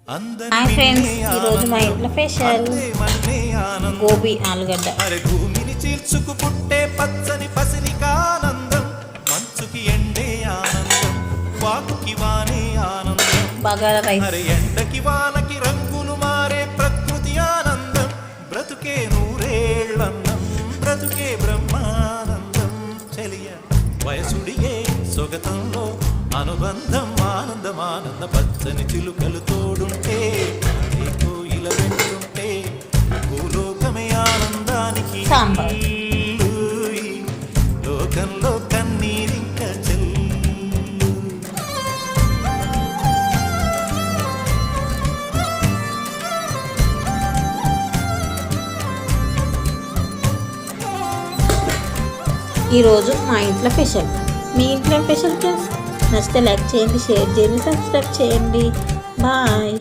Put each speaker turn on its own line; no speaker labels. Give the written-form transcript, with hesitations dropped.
Hi friends, ఈరోజు మా ఇంట్లో స్పెషల్ గోబీ ఆలుగడ్డ.
భూమిని చీల్చుకు పుట్టే పచ్చని పసిరికానందం, మంచుకి ఎండే ఆనందం, వాకుకి వానే ఆనందం,
బగారా రైస్.
ఎండకి వానకి రంగులు మారే ప్రకృతి ఆనందం, బ్రతుకే నూరేళ్ళన్నం, బ్రతుకే బ్రహ్మానందం. చెలియ వయసుడిగే సొగతంలో అనుబంధం, ఆనందం ఆనంద, పచ్చని చిలుకలు తోడుంటే, కోయిల వెంటుంటే, భూలోకమే ఆనందానికి
సాంబార్.
లోకంలో కన్నీరింక చెల్లు.
ఈరోజు మా ఇంట్లో స్పెషల్. మీ ఇంట్లో స్పెషల్ ఫ్రెండ్స్ నచ్చితే లైక్ చేయండి, షేర్ చేయండి, సబ్స్క్రైబ్ చేయండి. బాయ్.